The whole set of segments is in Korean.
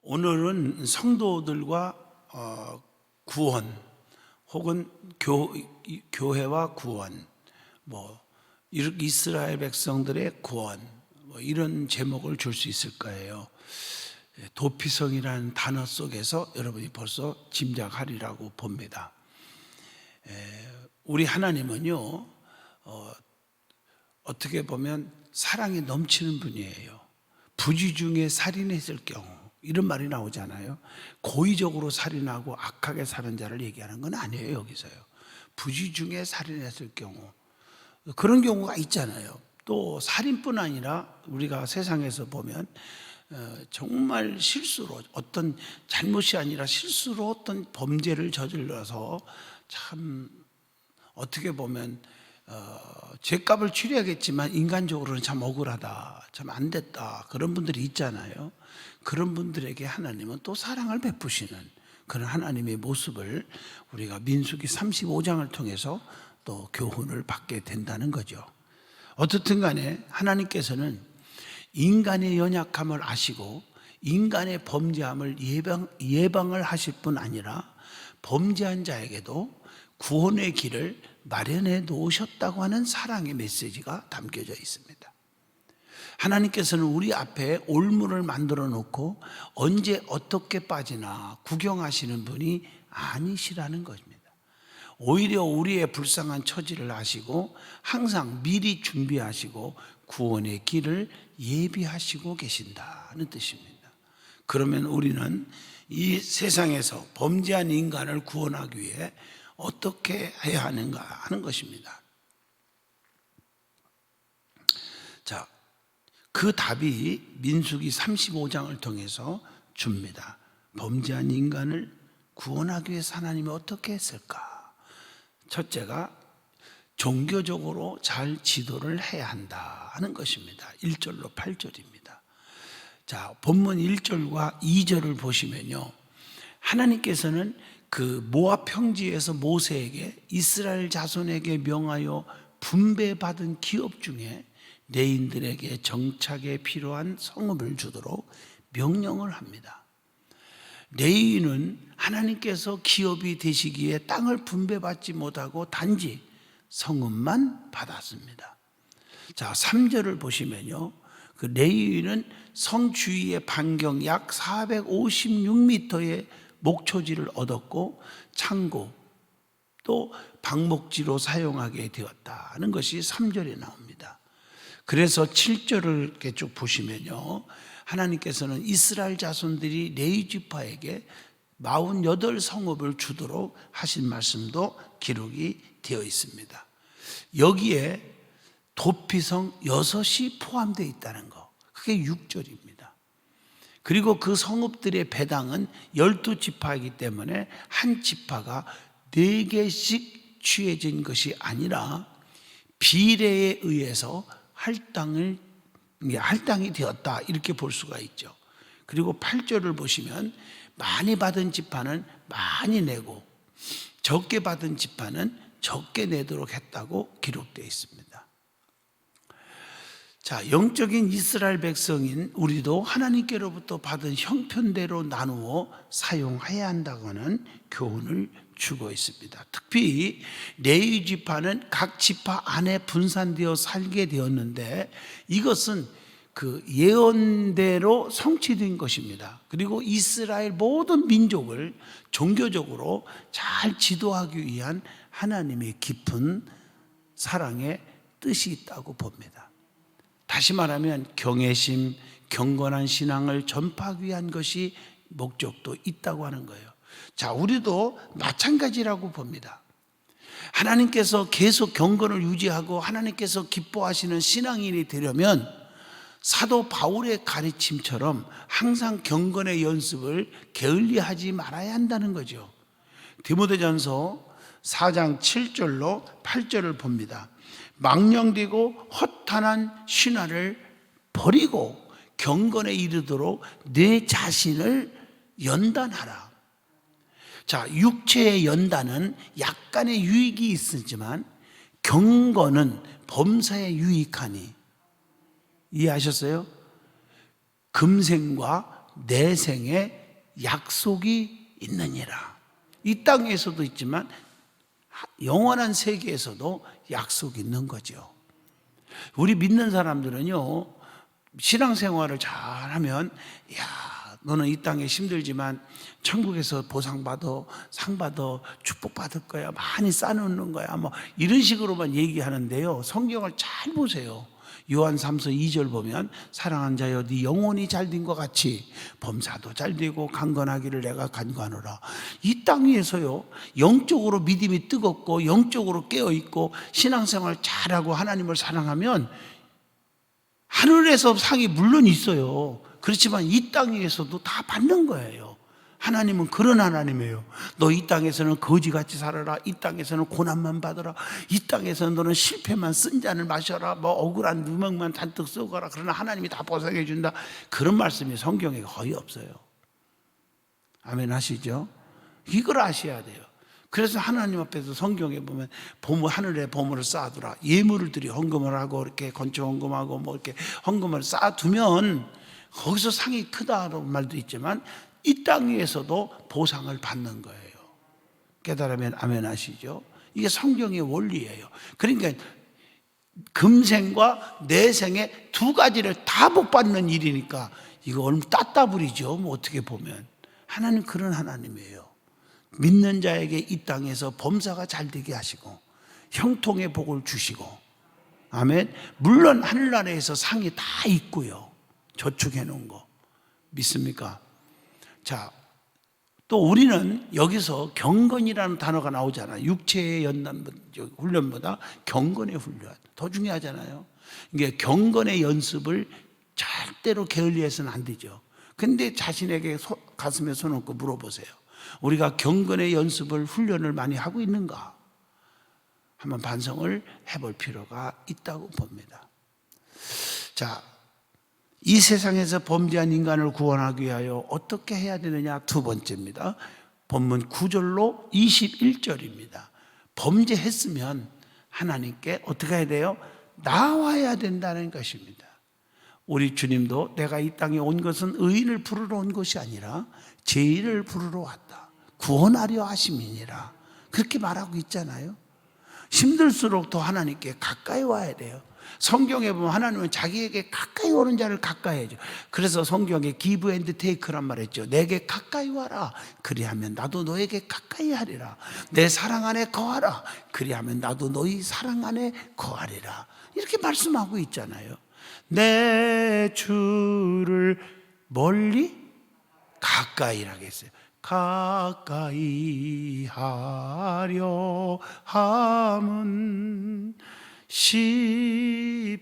오늘은 성도들과 구원 혹은 교회와 구원, 이스라엘 백성들의 구원, 이런 제목을 줄 수 있을 거예요. 도피성이라는 단어 속에서 여러분이 벌써 짐작하리라고 봅니다. 우리 하나님은요, 어떻게 보면 사랑이 넘치는 분이에요. 부지 중에 살인했을 경우, 이런 말이 나오잖아요. 고의적으로 살인하고 악하게 사는 자를 얘기하는 건 아니에요. 여기서요, 부지 중에 살인했을 경우, 그런 경우가 있잖아요. 또 살인뿐 아니라 우리가 세상에서 보면 정말 실수로, 어떤 잘못이 아니라 실수로 어떤 범죄를 저질러서 참 어떻게 보면 죄값을 치러야겠지만 인간적으로는 참 억울하다, 참 안 됐다, 그런 분들이 있잖아요. 그런 분들에게 하나님은 또 사랑을 베푸시는 그런 하나님의 모습을 우리가 민수기 35장을 통해서 또 교훈을 받게 된다는 거죠. 어떻든 간에 하나님께서는 인간의 연약함을 아시고 인간의 범죄함을 예방을 하실 뿐 아니라 범죄한 자에게도 구원의 길을 마련해 놓으셨다고 하는 사랑의 메시지가 담겨져 있습니다. 하나님께서는 우리 앞에 올무를 만들어 놓고 언제 어떻게 빠지나 구경하시는 분이 아니시라는 것입니다. 오히려 우리의 불쌍한 처지를 아시고 항상 미리 준비하시고 구원의 길을 예비하시고 계신다는 뜻입니다. 그러면 우리는 이 세상에서 범죄한 인간을 구원하기 위해 어떻게 해야 하는가 하는 것입니다. 자, 그 답이 민수기 35장을 통해서 줍니다. 범죄한 인간을 구원하기 위해서 하나님이 어떻게 했을까? 첫째가 종교적으로 잘 지도를 해야 한다 하는 것입니다. 1절로 8절입니다. 자, 본문 1절과 2절을 보시면요, 하나님께서는 그 모압 평지에서 모세에게 이스라엘 자손에게 명하여 분배받은 기업 중에 레인들에게 정착에 필요한 성읍을 주도록 명령을 합니다. 레위인은 하나님께서 기업이 되시기에 땅을 분배받지 못하고 단지 성읍만 받았습니다. 자, 3절을 보시면요, 그 레위인은 성 주위의 반경 약 456m의 목초지를 얻었고 창고 또 방목지로 사용하게 되었다는 것이 3절에 나옵니다. 그래서 7절을 이렇게 쭉 보시면요, 하나님께서는 이스라엘 자손들이 레위 지파에게 48성읍을 주도록 하신 말씀도 기록이 되어 있습니다. 여기에 도피성 6이 포함되어 있다는 거, 그게 6절입니다. 그리고 그 성읍들의 배당은 12지파이기 때문에 한 지파가 4개씩 취해진 것이 아니라 비례에 의해서 할당이 되었다, 이렇게 볼 수가 있죠. 그리고 8절을 보시면 많이 받은 지파는 많이 내고 적게 받은 지파는 적게 내도록 했다고 기록되어 있습니다. 자, 영적인 이스라엘 백성인 우리도 하나님께로부터 받은 형편대로 나누어 사용해야 한다고는 교훈을 주고 있습니다. 특히 레위 지파는 각 지파 안에 분산되어 살게 되었는데 이것은 그 예언대로 성취된 것입니다. 그리고 이스라엘 모든 민족을 종교적으로 잘 지도하기 위한 하나님의 깊은 사랑의 뜻이 있다고 봅니다. 다시 말하면 경외심, 경건한 신앙을 전파하기 위한 것이 목적도 있다고 하는 거예요. 자, 우리도 마찬가지라고 봅니다. 하나님께서 계속 경건을 유지하고 하나님께서 기뻐하시는 신앙인이 되려면 사도 바울의 가르침처럼 항상 경건의 연습을 게을리하지 말아야 한다는 거죠. 디모데전서 4장 7절로 8절을 봅니다. 망령되고 허탄한 신화를 버리고 경건에 이르도록 내 자신을 연단하라. 자, 육체의 연단은 약간의 유익이 있지만 경건은 범사에 유익하니, 이해하셨어요? 금생과 내생에 약속이 있느니라. 이 땅에서도 있지만 영원한 세계에서도 약속이 있는 거죠. 우리 믿는 사람들은요, 신앙생활을 잘하면, 야, 너는 이 땅에 힘들지만 천국에서 보상받아, 상받아, 축복받을 거야, 많이 쌓아놓는 거야, 뭐 이런 식으로만 얘기하는데요, 성경을 잘 보세요. 요한 3서 2절 보면, 사랑하는 자여 네 영혼이 잘된 것 같이 범사도 잘되고 강건하기를 내가 간구하노라. 이 땅 위에서요, 영적으로 믿음이 뜨겁고 영적으로 깨어있고 신앙생활 잘하고 하나님을 사랑하면 하늘에서 상이 물론 있어요. 그렇지만 이 땅 위에서도 다 받는 거예요. 하나님은 그런 하나님이에요. 너 이 땅에서는 거지같이 살아라. 이 땅에서는 고난만 받아라. 이 땅에서는 너는 실패만 쓴 잔을 마셔라. 뭐 억울한 누명만 잔뜩 쓰거라. 그러나 하나님이 다 보상해 준다. 그런 말씀이 성경에 거의 없어요. 아멘 하시죠? 이걸 아셔야 돼요. 그래서 하나님 앞에서 성경에 보면 보물, 하늘에 보물을 쌓아두라. 예물을 드리 헌금을 하고 이렇게 건축 헌금하고 뭐 이렇게 헌금을 쌓아두면 거기서 상이 크다는 말도 있지만 이 땅 위에서도 보상을 받는 거예요. 깨달으면 아멘 하시죠? 이게 성경의 원리예요. 그러니까 금생과 내생의 두 가지를 다 복 받는 일이니까 이거 얼마 따따블이죠. 뭐 어떻게 보면 하나님 그런 하나님이에요. 믿는 자에게 이 땅에서 범사가 잘 되게 하시고 형통의 복을 주시고, 아멘. 물론 하늘나라에서 상이 다 있고요. 저축해 놓은 거 믿습니까? 자, 또 우리는 여기서 경건이라는 단어가 나오잖아요. 육체의 훈련보다 경건의 훈련 더 중요하잖아요. 이게 경건의 연습을 절대로 게을리해서는 안 되죠. 근데 자신에게 가슴에 손 얹고 물어보세요. 우리가 경건의 연습을, 훈련을 많이 하고 있는가? 한번 반성을 해볼 필요가 있다고 봅니다. 자, 이 세상에서 범죄한 인간을 구원하기 위하여 어떻게 해야 되느냐? 두 번째입니다. 본문 9절로 21절입니다. 범죄했으면 하나님께 어떻게 해야 돼요? 나와야 된다는 것입니다. 우리 주님도 내가 이 땅에 온 것은 의인을 부르러 온 것이 아니라 죄인을 부르러 왔다. 구원하려 하심이니라. 그렇게 말하고 있잖아요. 힘들수록 더 하나님께 가까이 와야 돼요. 성경에 보면 하나님은 자기에게 가까이 오는 자를 가까이 해줘. 그래서 성경에 give and take란 말했죠. 내게 가까이 와라. 그리하면 나도 너에게 가까이 하리라. 내 사랑 안에 거하라. 그리하면 나도 너희 사랑 안에 거하리라. 이렇게 말씀하고 있잖아요. 내 주를 멀리 가까이라고 했어요. 가까이 하려 함은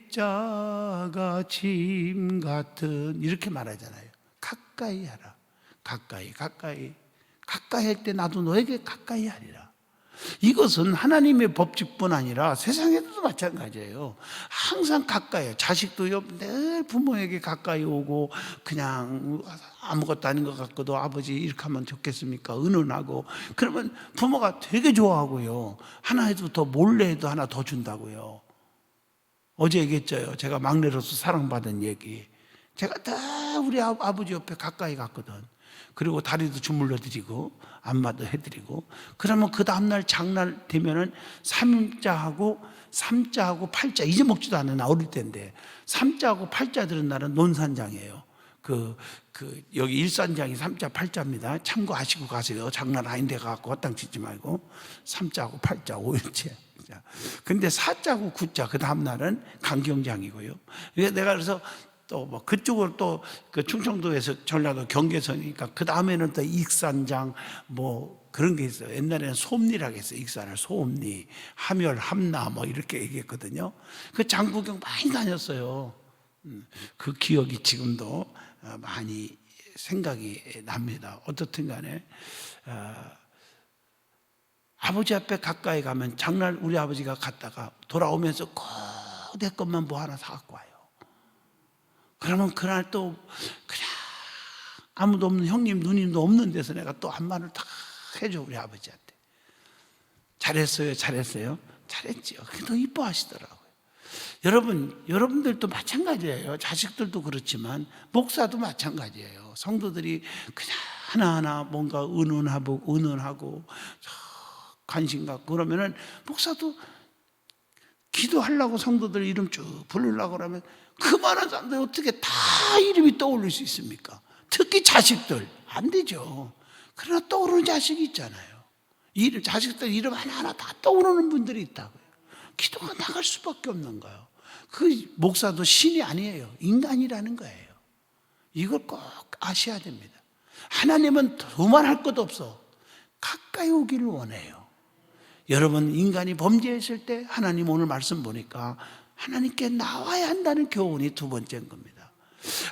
십자가 짐 같은, 이렇게 말하잖아요. 가까이 하라. 가까이 할 때 나도 너에게 가까이 하리라. 이것은 하나님의 법칙뿐 아니라 세상에도 마찬가지예요. 항상 가까이 해요. 자식도요, 늘 부모에게 가까이 오고 그냥 아무것도 아닌 것 같고도 아버지 이렇게 하면 좋겠습니까? 은은하고. 그러면 부모가 되게 좋아하고요. 하나 해도 더 몰래 해도 하나 더 준다고요. 어제 얘기했죠. 제가 막내로서 사랑받은 얘기. 제가 다 우리 아버지 옆에 가까이 갔거든. 그리고 다리도 주물러 드리고 안마도 해드리고. 그러면 그 다음날 장날 되면은 삼자하고 팔자 잊어먹지도 않는 나 어릴 때인데, 삼자하고 팔자 들은 날은 논산장이에요. 여기 일산장이 삼자 팔자입니다. 참고하시고 가세요. 장난 아닌데 가갖고 헛땅 치지 말고. 삼자하고 팔자 5일째. 근데 사자하고 구자 그 다음날은 강경장이고요. 내가 그래서 또 뭐 그쪽으로 또 그 충청도에서 전라도 경계선이니까 그 다음에는 또 익산장 뭐 그런 게 있어요. 옛날에는 솜리라고 했어요. 익산을 솜리, 함열, 함나 뭐 이렇게 얘기했거든요. 그 장구경 많이 다녔어요. 그 기억이 지금도 많이 생각이 납니다. 어떻든 간에 아버지 앞에 가까이 가면 장날 우리 아버지가 갔다가 돌아오면서 꼭 내 것만 뭐 하나 사갖고 와요. 그러면 그날 또 그냥 아무도 없는 형님 누님도 없는 데서 내가 또 한 말을 딱 해줘. 우리 아버지한테 잘했어요. 잘했지요. 그게 더 이뻐하시더라고요. 여러분들도 마찬가지예요. 자식들도 그렇지만 목사도 마찬가지예요. 성도들이 그냥 하나하나 뭔가 은은하고 관심 갖고 그러면은 목사도 기도하려고 성도들 이름 쭉 부르려고 그러면 그 많은 사람들 어떻게 다 이름이 떠오를 수 있습니까? 특히 자식들 안 되죠. 그러나 떠오르는 자식이 있잖아요. 자식들 이름 하나하나 다 떠오르는 분들이 있다고요. 기도가 나갈 수밖에 없는 거예요. 그 목사도 신이 아니에요. 인간이라는 거예요. 이걸 꼭 아셔야 됩니다. 하나님은 도만할 것 없어. 가까이 오기를 원해요. 여러분, 인간이 범죄했을 때 하나님 오늘 말씀 보니까 하나님께 나와야 한다는 교훈이 두 번째인 겁니다.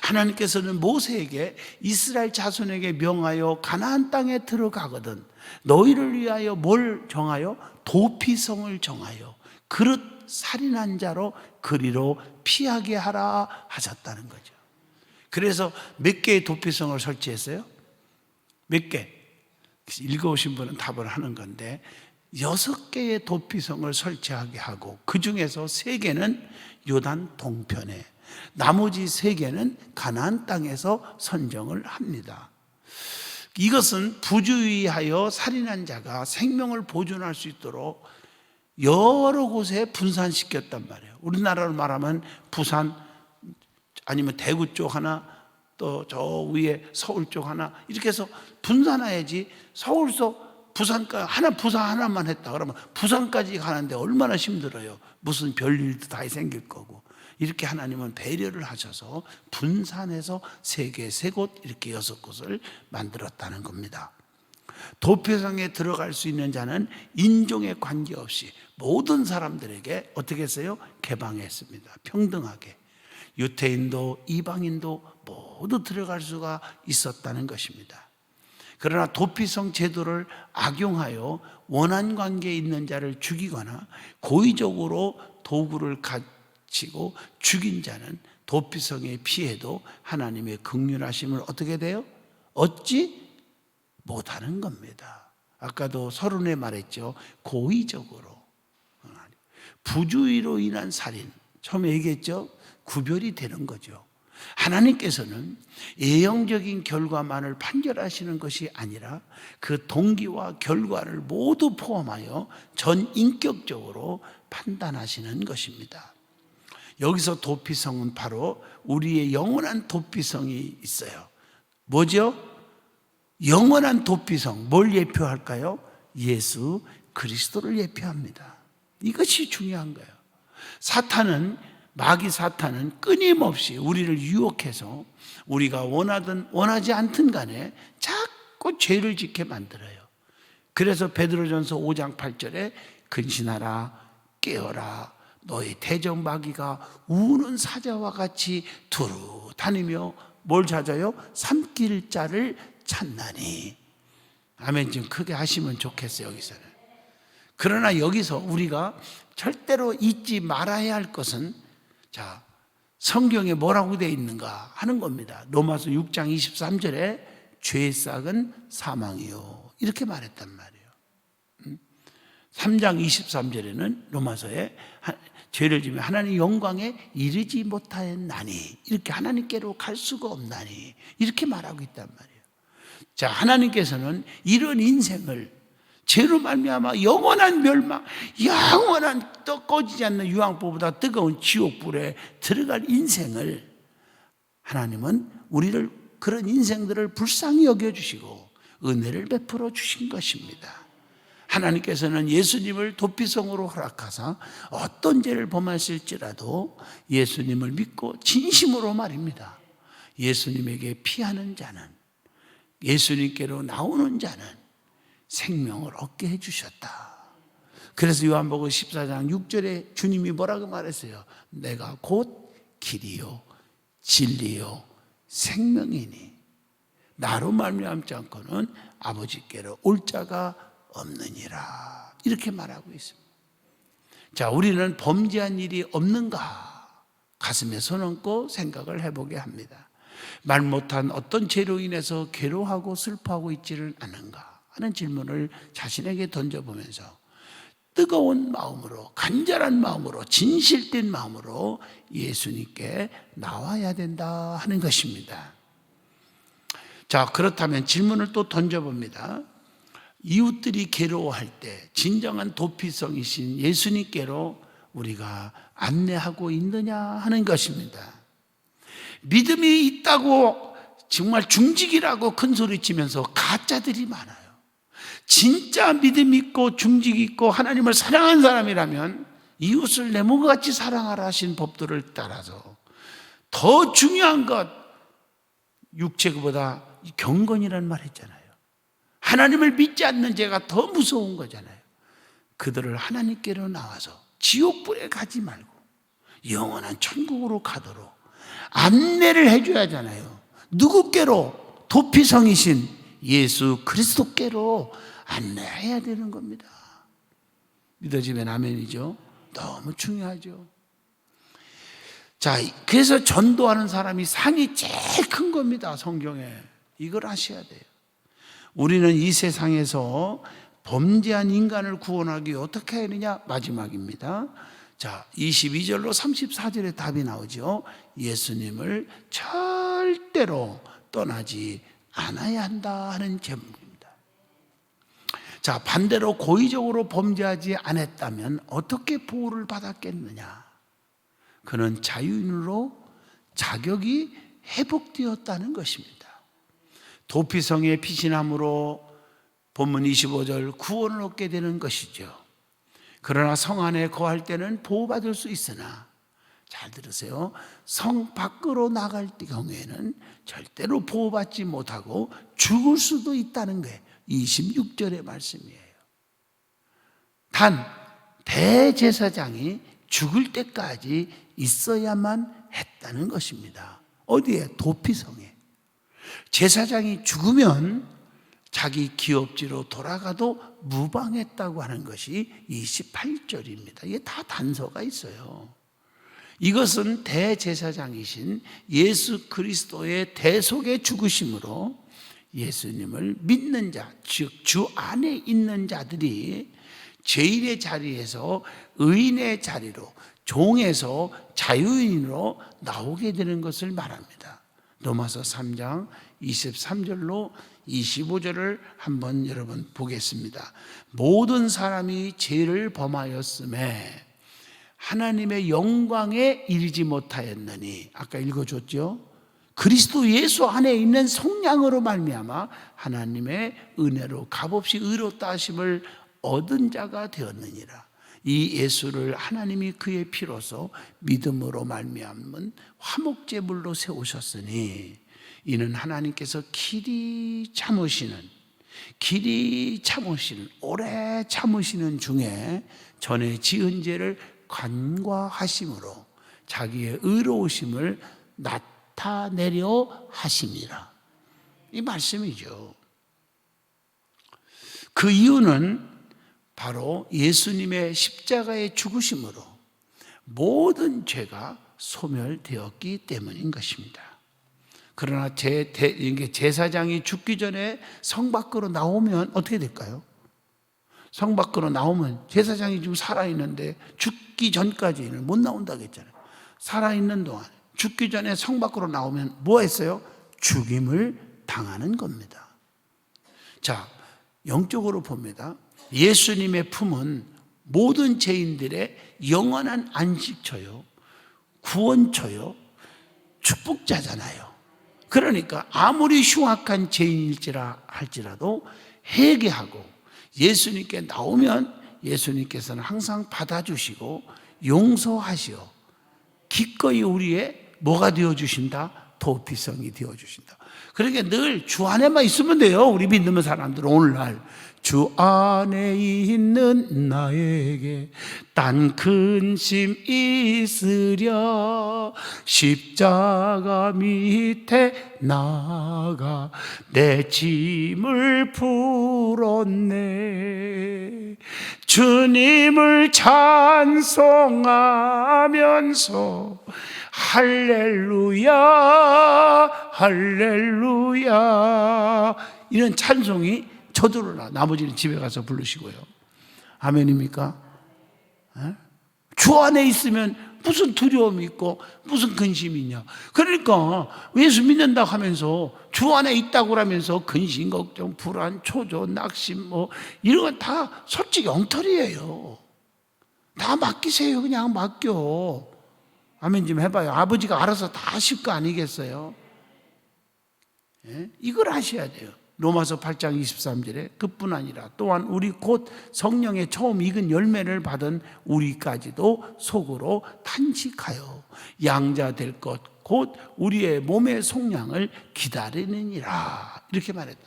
하나님께서는 모세에게 이스라엘 자손에게 명하여 가나안 땅에 들어가거든 너희를 위하여 뭘 정하여? 도피성을 정하여 그릇 살인한 자로 그리로 피하게 하라 하셨다는 거죠. 그래서 몇 개의 도피성을 설치했어요? 몇 개? 읽어오신 분은 답을 하는 건데 6개의 도피성을 설치하게 하고 그 중에서 3개는 요단 동편에 나머지 3개는 가나안 땅에서 선정을 합니다. 이것은 부주의하여 살인한 자가 생명을 보존할 수 있도록 여러 곳에 분산시켰단 말이에요. 우리나라로 말하면 부산 아니면 대구 쪽 하나 또 저 위에 서울 쪽 하나 이렇게 해서 분산해야지. 서울서 부산 하나만 했다 그러면 부산까지 가는데 얼마나 힘들어요. 무슨 별일도 다 생길 거고. 이렇게 하나님은 배려를 하셔서 분산해서 3개, 3곳 이렇게 6곳을 만들었다는 겁니다. 도피성에 들어갈 수 있는 자는 인종에 관계없이 모든 사람들에게 어떻게 했어요? 개방했습니다. 평등하게. 유태인도 이방인도 모두 들어갈 수가 있었다는 것입니다. 그러나 도피성 제도를 악용하여 원한 관계에 있는 자를 죽이거나 고의적으로 도구를 가지고 죽인 자는 도피성의 피해도 하나님의 긍휼하심을 어떻게 돼요? 얻지 못하는 겁니다. 아까도 서론에 말했죠. 고의적으로. 부주의로 인한 살인. 처음에 얘기했죠. 구별이 되는 거죠. 하나님께서는 예형적인 결과만을 판결하시는 것이 아니라 그 동기와 결과를 모두 포함하여 전인격적으로 판단하시는 것입니다. 여기서 도피성은 바로 우리의 영원한 도피성이 있어요. 뭐죠? 영원한 도피성. 뭘 예표할까요? 예수 그리스도를 예표합니다. 이것이 중요한 거예요. 마귀 사탄은 끊임없이 우리를 유혹해서 우리가 원하든 원하지 않든 간에 자꾸 죄를 짓게 만들어요. 그래서 베드로전서 5장 8절에 근신하라 깨어라 너희 대적 마귀가 우는 사자와 같이 두루 다니며 뭘 찾아요? 삼킬 자를 찾나니. 아멘. 좀 크게 하시면 좋겠어요. 여기서는. 그러나 여기서 우리가 절대로 잊지 말아야 할 것은 자, 성경에 뭐라고 되어 있는가 하는 겁니다. 로마서 6장 23절에 죄의 싹은 사망이요 이렇게 말했단 말이에요. 3장 23절에는 로마서에 죄를 지으면 하나님 영광에 이르지 못하였나니 이렇게 하나님께로 갈 수가 없나니 이렇게 말하고 있단 말이에요. 자, 하나님께서는 이런 인생을 죄로 말미암아 영원한 멸망, 영원한 꺼지지 않는 유황불보다 뜨거운 지옥불에 들어갈 인생을 하나님은 우리를 그런 인생들을 불쌍히 여겨주시고 은혜를 베풀어 주신 것입니다. 하나님께서는 예수님을 도피성으로 허락하사 어떤 죄를 범하실지라도 예수님을 믿고 진심으로 말입니다. 예수님에게 피하는 자는 예수님께로 나오는 자는 생명을 얻게 해주셨다. 그래서 요한복음 14장 6절에 주님이 뭐라고 말했어요? 내가 곧 길이요 진리요 생명이니 나로 말미암지 않고는 아버지께로 올 자가 없느니라 이렇게 말하고 있습니다. 자, 우리는 범죄한 일이 없는가 가슴에 손 얹고 생각을 해보게 합니다. 말 못한 어떤 죄로 인해서 괴로워하고 슬퍼하고 있지는 않은가 하는 질문을 자신에게 던져보면서 뜨거운 마음으로, 간절한 마음으로, 진실된 마음으로 예수님께 나와야 된다 하는 것입니다. 자, 그렇다면 질문을 또 던져봅니다. 이웃들이 괴로워할 때 진정한 도피성이신 예수님께로 우리가 안내하고 있느냐 하는 것입니다. 믿음이 있다고 정말 중직이라고 큰 소리 치면서 가짜들이 많아요. 진짜 믿음 있고 중직 있고 하나님을 사랑한 사람이라면 이웃을 내 몸과 같이 사랑하라 하신 법도를 따라서 더 중요한 것, 육체보다 경건이라는 말 했잖아요. 하나님을 믿지 않는 죄가 더 무서운 거잖아요. 그들을 하나님께로 나와서 지옥불에 가지 말고 영원한 천국으로 가도록 안내를 해줘야 하잖아요. 누구께로? 도피성이신 예수 그리스도께로 안내해야 되는 겁니다. 믿어지면 아멘이죠. 너무 중요하죠. 자, 그래서 전도하는 사람이 상이 제일 큰 겁니다. 성경에 이걸 아셔야 돼요. 우리는 이 세상에서 범죄한 인간을 구원하기 위해 어떻게 해야 되느냐? 마지막입니다. 자, 22절로 34절에 답이 나오죠. 예수님을 절대로 떠나지 않아야 한다 하는 제목입니다. 자, 반대로 고의적으로 범죄하지 않았다면 어떻게 보호를 받았겠느냐? 그는 자유인으로 자격이 회복되었다는 것입니다. 도피성에 피신함으로 본문 25절 구원을 얻게 되는 것이죠. 그러나 성 안에 거할 때는 보호받을 수 있으나, 잘 들으세요, 성 밖으로 나갈 경우에는 절대로 보호받지 못하고 죽을 수도 있다는 거예요. 26절의 말씀이에요. 단 대제사장이 죽을 때까지 있어야만 했다는 것입니다. 어디에? 도피성에. 제사장이 죽으면 자기 기업지로 돌아가도 무방했다고 하는 것이 28절입니다. 이게 다 단서가 있어요. 이것은 대제사장이신 예수 그리스도의 대속의 죽으심으로 예수님을 믿는 자, 즉 주 안에 있는 자들이 죄인의 자리에서 의인의 자리로, 종에서 자유인으로 나오게 되는 것을 말합니다. 로마서 3장 23절로 25절을 한번 여러분 보겠습니다. 모든 사람이 죄를 범하였음에 하나님의 영광에 이르지 못하였느니, 아까 읽어줬죠. 그리스도 예수 안에 있는 성량으로 말미암아 하나님의 은혜로 값없이 의롭다 하심을 얻은 자가 되었느니라. 이 예수를 하나님이 그의 피로서 믿음으로 말미암은 화목제물로 세우셨으니 이는 하나님께서 길이 참으시는 오래 참으시는 중에 전에 지은 죄를 간과하심으로 자기의 의로우심을 나타내려 하심이라. 이 말씀이죠. 그 이유는 바로 예수님의 십자가의 죽으심으로 모든 죄가 소멸되었기 때문인 것입니다. 그러나 제사장이 죽기 전에 성 밖으로 나오면 어떻게 될까요? 성 밖으로 나오면, 제사장이 지금 살아있는데 죽기 전까지는 못 나온다고 했잖아요. 살아있는 동안, 죽기 전에 성 밖으로 나오면 뭐 했어요? 죽임을 당하는 겁니다. 자, 영적으로 봅니다. 예수님의 품은 모든 죄인들의 영원한 안식처요, 구원처요, 축복자잖아요. 그러니까 아무리 흉악한 죄인일지라 할지라도 회개하고 예수님께 나오면 예수님께서는 항상 받아주시고 용서하시어 기꺼이 우리의 뭐가 되어주신다? 도피성이 되어주신다. 그러니까 늘 주 안에만 있으면 돼요. 우리 믿는 사람들은 오늘날 주 안에 있는 나에게 딴 근심 있으랴, 십자가 밑에 나가 내 짐을 풀었네. 주님을 찬송하면서 할렐루야 할렐루야, 이런 찬송이 저들으나 나머지는 집에 가서 부르시고요. 아멘입니까? 주 안에 있으면 무슨 두려움이 있고 무슨 근심이 있냐. 그러니까 예수 믿는다고 하면서 주 안에 있다고 하면서 근심, 걱정, 불안, 초조, 낙심 뭐 이런 건 다 솔직히 엉터리예요. 다 맡기세요. 그냥 맡겨. 아멘 좀 해봐요. 아버지가 알아서 다 하실 거 아니겠어요? 예? 이걸 하셔야 돼요. 로마서 8장 23절에 그뿐 아니라 또한 우리 곧 성령의 처음 익은 열매를 받은 우리까지도 속으로 탄식하여 양자 될 것 곧 우리의 몸의 속량을 기다리느니라 이렇게 말했다.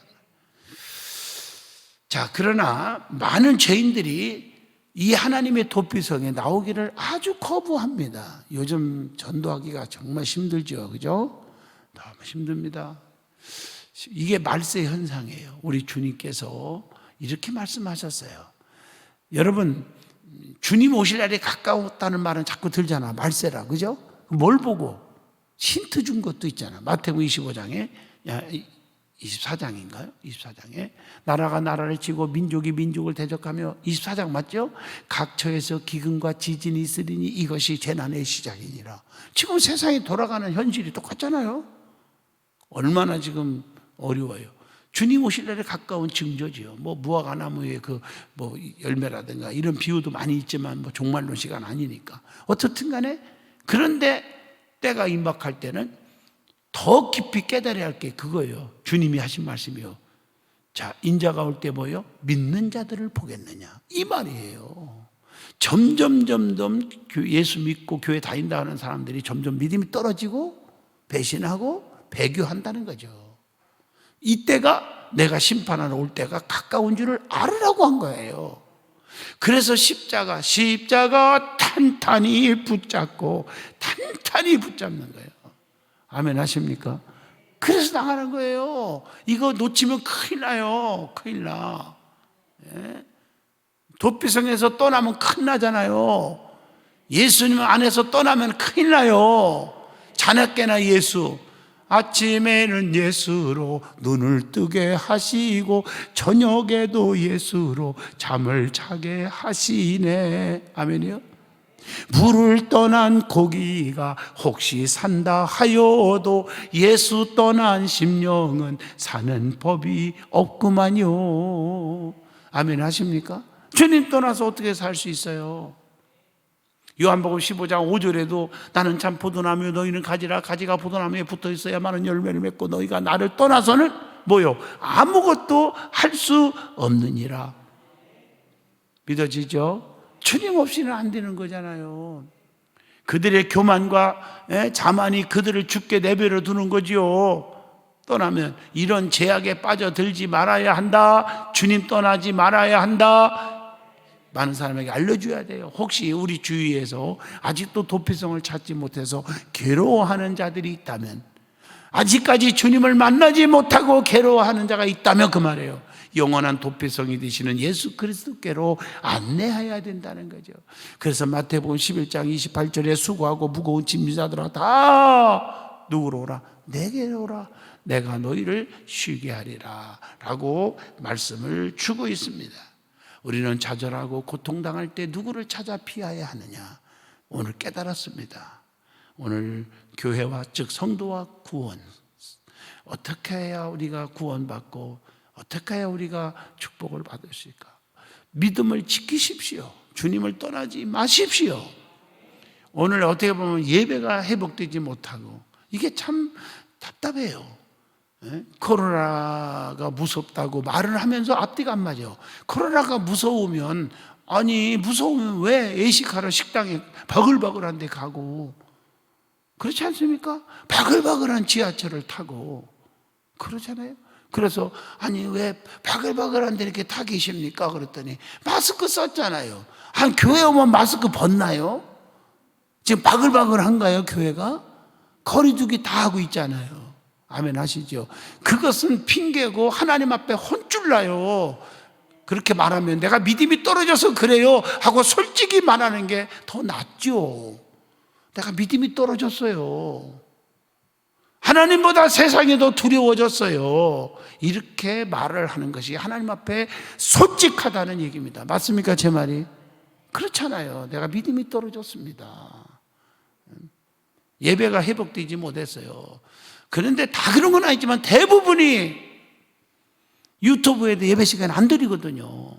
자, 그러나 많은 죄인들이 이 하나님의 도피성에 나오기를 아주 거부합니다. 요즘 전도하기가 정말 힘들죠, 그죠? 너무 힘듭니다. 이게 말세 현상이에요. 우리 주님께서 이렇게 말씀하셨어요. 여러분, 주님 오실 날이 가까웠다는 말은 자꾸 들잖아. 말세라, 그죠? 뭘 보고? 힌트 준 것도 있잖아. 마태복음 25장에 24장인가요? 24장에 나라가 나라를 치고 민족이 민족을 대적하며 24장 맞죠? 각처에서 기근과 지진이 있으리니 이것이 재난의 시작이니라. 지금 세상이 돌아가는 현실이 똑같잖아요. 얼마나 지금 어려워요. 주님 오실 날에 가까운 징조지요. 뭐 무화과나무의 뭐 열매라든가 이런 비유도 많이 있지만 뭐 종말론 시간 아니니까. 어떻든 간에 그런데 때가 임박할 때는 더 깊이 깨달아야 할 게 그거예요. 주님이 하신 말씀이요. 자, 인자가 올 때 뭐요? 믿는 자들을 보겠느냐. 이 말이에요. 점점 예수 믿고 교회 다닌다 하는 사람들이 점점 믿음이 떨어지고 배신하고 배교한다는 거죠. 이때가 내가 심판하러 올 때가 가까운 줄을 알으라고 한 거예요. 그래서 십자가 탄탄히 붙잡고 탄탄히 붙잡는 거예요. 아멘 하십니까? 그래서 나가는 거예요. 이거 놓치면 큰일 나요. 큰일 나. 예? 도피성에서 떠나면 큰일 나잖아요. 예수님 안에서 떠나면 큰일 나요. 자나깨나 예수. 아침에는 예수로 눈을 뜨게 하시고 저녁에도 예수로 잠을 자게 하시네. 아멘이요? 물을 떠난 고기가 혹시 산다 하여도 예수 떠난 심령은 사는 법이 없구만요. 아멘 하십니까? 주님 떠나서 어떻게 살 수 있어요? 요한복음 15장 5절에도 나는 참 포도나무 너희는 가지라 가지가 포도나무에 붙어 있어야 많은 열매를 맺고 너희가 나를 떠나서는 뭐요? 아무것도 할 수 없느니라. 믿어지죠? 주님 없이는 안 되는 거잖아요. 그들의 교만과 자만이 그들을 죽게 내버려 두는 거지요. 떠나면 이런 제약에 빠져들지 말아야 한다. 주님 떠나지 말아야 한다. 많은 사람에게 알려줘야 돼요. 혹시 우리 주위에서 아직도 도피성을 찾지 못해서 괴로워하는 자들이 있다면, 아직까지 주님을 만나지 못하고 괴로워하는 자가 있다면 그 말이에요. 영원한 도피성이 되시는 예수 그리스도께로 안내해야 된다는 거죠. 그래서 마태복음 11장 28절에 수고하고 무거운 짐진 자들아 다 누구로 오라? 내게로 오라. 내가 너희를 쉬게 하리라 라고 말씀을 주고 있습니다. 우리는 좌절하고 고통당할 때 누구를 찾아 피해야 하느냐? 오늘 깨달았습니다. 오늘 교회와 즉 성도와 구원, 어떻게 해야 우리가 구원받고 어떻게 해야 우리가 축복을 받을 수 있을까? 믿음을 지키십시오. 주님을 떠나지 마십시오. 오늘 어떻게 보면 예배가 회복되지 못하고 이게 참 답답해요. 코로나가 무섭다고 말을 하면서 앞뒤가 안 맞아요. 코로나가 무서우면 왜 예식하러 식당에 바글바글한 데 가고 그렇지 않습니까? 바글바글한 지하철을 타고 그러잖아요. 그래서 왜 바글바글한 데 이렇게 타 계십니까? 그랬더니 마스크 썼잖아요. 한 교회 오면 마스크 벗나요? 지금 바글바글한가요? 교회가? 거리두기 다 하고 있잖아요. 아멘 하시죠? 그것은 핑계고 하나님 앞에 혼쭐 나요. 그렇게 말하면 내가 믿음이 떨어져서 그래요 하고 솔직히 말하는 게 더 낫죠. 내가 믿음이 떨어졌어요. 하나님보다 세상이 더 두려워졌어요. 이렇게 말을 하는 것이 하나님 앞에 솔직하다는 얘기입니다. 맞습니까? 제 말이? 그렇잖아요. 내가 믿음이 떨어졌습니다. 예배가 회복되지 못했어요. 그런데 다 그런 건 아니지만 대부분이 유튜브에도 예배 시간 안 드리거든요.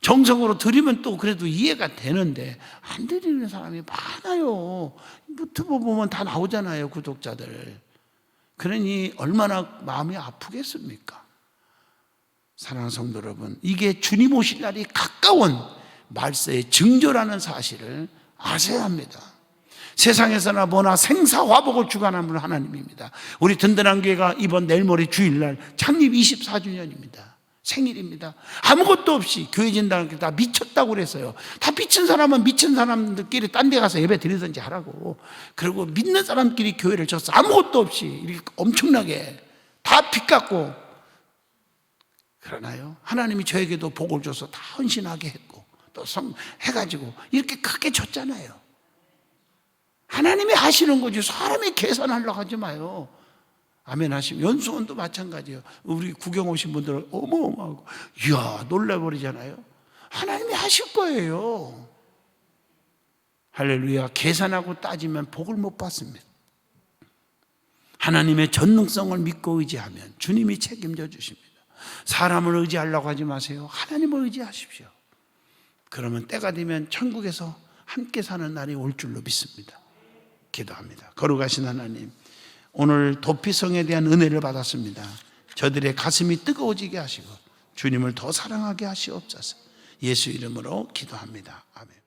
정성으로 드리면 또 그래도 이해가 되는데 안 드리는 사람이 많아요. 유튜브 보면 다 나오잖아요, 구독자들. 그러니 얼마나 마음이 아프겠습니까? 사랑하는 성도 여러분, 이게 주님 오실 날이 가까운 말세의 징조라는 사실을 아셔야 합니다. 세상에서나 뭐나 생사화복을 주관하는 분은 하나님입니다. 우리 든든한 교회가 이번 내일 모레 주일날 창립 24주년입니다. 생일입니다. 아무것도 없이 교회 진단을 다 미쳤다고 그랬어요. 다 미친 사람은 미친 사람들끼리 딴 데 가서 예배 드리든지 하라고. 그리고 믿는 사람끼리 교회를 쳤어. 아무것도 없이 이렇게 엄청나게 다 빚 갚고. 그러나요? 하나님이 저에게도 복을 줘서 다 헌신하게 했고 또 해가지고 이렇게 크게 줬잖아요. 하나님이 하시는 거지 사람이 계산하려고 하지 마요. 아멘 하시면 연수원도 마찬가지예요. 우리 구경 오신 분들은 어마어마하고 이야 놀라버리잖아요. 하나님이 하실 거예요. 할렐루야. 계산하고 따지면 복을 못 받습니다. 하나님의 전능성을 믿고 의지하면 주님이 책임져 주십니다. 사람을 의지하려고 하지 마세요. 하나님을 의지하십시오. 그러면 때가 되면 천국에서 함께 사는 날이 올 줄로 믿습니다. 기도합니다. 거룩하신 하나님, 오늘 도피성에 대한 은혜를 받았습니다. 저들의 가슴이 뜨거워지게 하시고 주님을 더 사랑하게 하시옵소서. 예수 이름으로 기도합니다. 아멘.